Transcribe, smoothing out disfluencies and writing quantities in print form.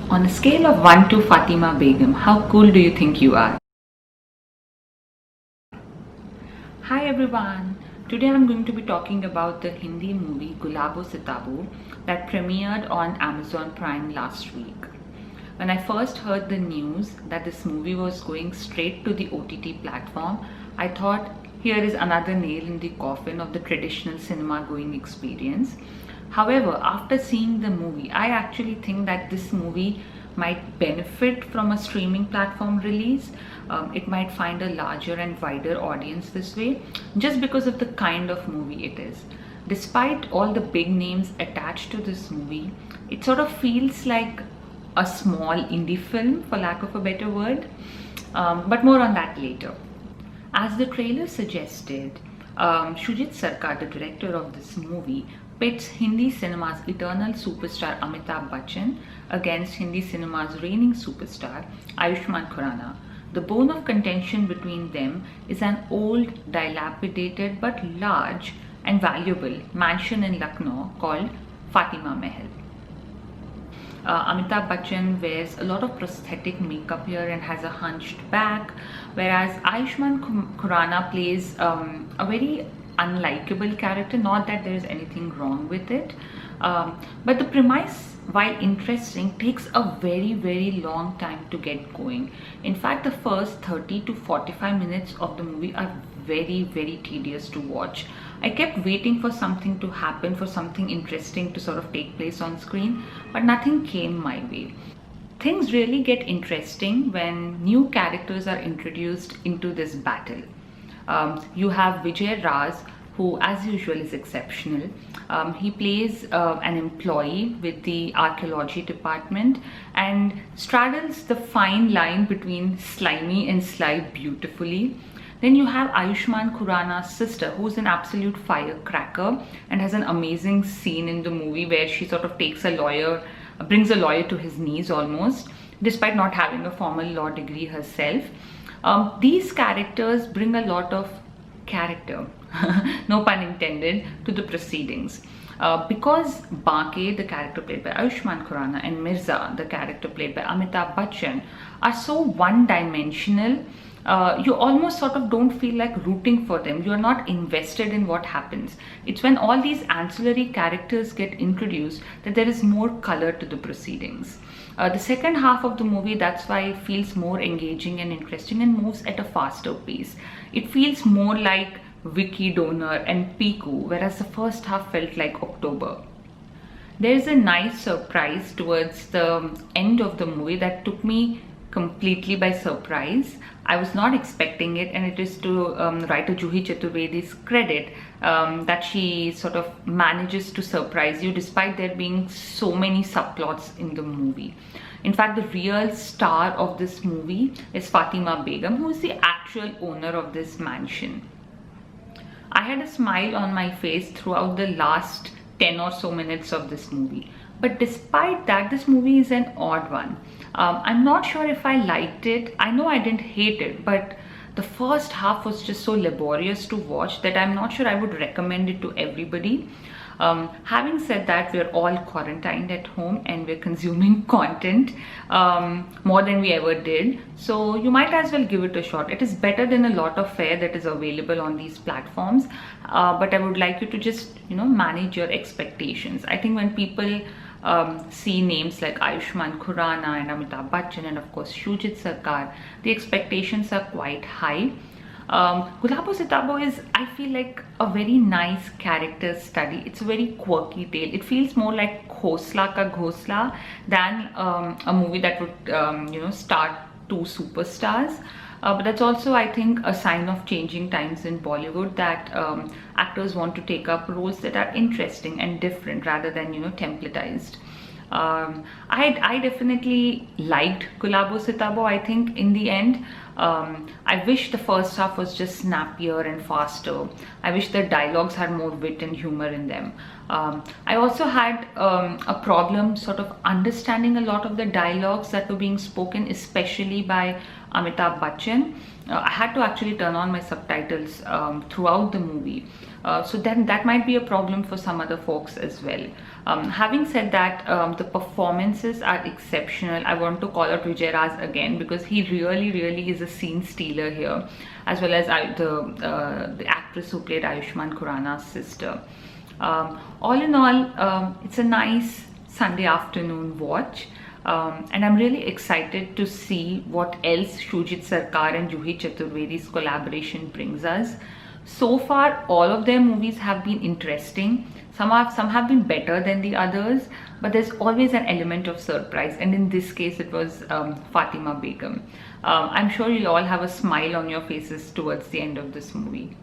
On a scale of 1 to Fatima Begum, how cool do you think you are? Hi everyone! Today I'm going to be talking about the Hindi movie Gulabo Sitabo that premiered on Amazon Prime last week. When I first heard the news that this movie was going straight to the OTT platform, I thought here is another nail in the coffin of the traditional cinema going experience. However, after seeing the movie, I actually think that this movie might benefit from a streaming platform release. It might find a larger and wider audience this way just because of the kind of movie it is. Despite all the big names attached to this movie, it sort of feels like a small indie film, for lack of a better word, but more on that later. As the trailer suggested, Shujit Sarkar, the director of this movie, pits Hindi cinema's eternal superstar Amitabh Bachchan against Hindi cinema's reigning superstar Ayushmann Khurrana. The bone of contention between them is an old, dilapidated but large and valuable mansion in Lucknow called Fatima Mahal. Amitabh Bachchan wears a lot of prosthetic makeup here and has a hunched back, whereas Ayushmann Khurrana plays a very unlikable character. Not that there is anything wrong with it, but the premise, while interesting, takes a very long time to get going. In fact, the first 30 to 45 minutes of the movie are very tedious to watch. I kept waiting for something to happen, for something interesting to sort of take place on screen, but nothing came my way. Things really get interesting when new characters are introduced into this battle. You have Vijay Raz, who as usual is exceptional. He plays an employee with the archaeology department and straddles the fine line between slimy and sly beautifully. Then you have Ayushmann Khurrana's sister, who's an absolute firecracker and has an amazing scene in the movie where she sort of brings a lawyer to his knees almost, despite not having a formal law degree herself. These characters bring a lot of character, no pun intended, to the proceedings. Because Banke, the character played by Ayushmann Khurrana, and Mirza, the character played by Amitabh Bachchan, are so one-dimensional, you almost sort of don't feel like rooting for them. You're not invested in what happens. It's when all these ancillary characters get introduced that there is more color to the proceedings. The second half of the movie, that's why it feels more engaging and interesting and moves at a faster pace. It feels more like Vicky Donor and Piku, whereas the first half felt like October. There is a nice surprise towards the end of the movie that took me completely by surprise. I was not expecting it, and it is to writer Juhi Chaturvedi's credit that she sort of manages to surprise you despite there being so many subplots in the movie. In fact, the real star of this movie is Fatima Begum, who is the actual owner of this mansion. I had a smile on my face throughout the last 10 or so minutes of this movie. But despite that, this movie is an odd one. I'm not sure if I liked it. I know I didn't hate it, but the first half was just so laborious to watch that I'm not sure I would recommend it to everybody. Having said that, we're all quarantined at home and we're consuming content more than we ever did. So you might as well give it a shot. It is better than a lot of fare that is available on these platforms. But I would like you to just, manage your expectations. I think when people see names like Ayushmann Khurrana and Amitabh Bachchan and of course Shujit Sarkar, the expectations are quite high. Gulabo Sitabo is, I feel like, a very nice character study. It's a very quirky tale. It feels more like Khosla Ka Ghosla than a movie that would, start two superstars. But that's also, I think, a sign of changing times in Bollywood, that actors want to take up roles that are interesting and different rather than, templatized. I definitely liked Gulabo Sitabo. I think in the end, I wish the first half was just snappier and faster. I wish the dialogues had more wit and humor in them. I also had a problem sort of understanding a lot of the dialogues that were being spoken, especially by Amitabh Bachchan. I had to actually turn on my subtitles throughout the movie. So then that might be a problem for some other folks as well. Having said that, the performances are exceptional. I want to call out Vijay Raj again because he really is a scene stealer here, as well as the actress who played Ayushmann Khurrana's sister. All in all, it's a nice Sunday afternoon watch. And I'm really excited to see what else Shujit Sarkar and Juhi Chaturvedi's collaboration brings us. So far, all of their movies have been interesting. Some have been better than the others, but there's always an element of surprise. And in this case, it was Fatima Begum. I'm sure you'll all have a smile on your faces towards the end of this movie.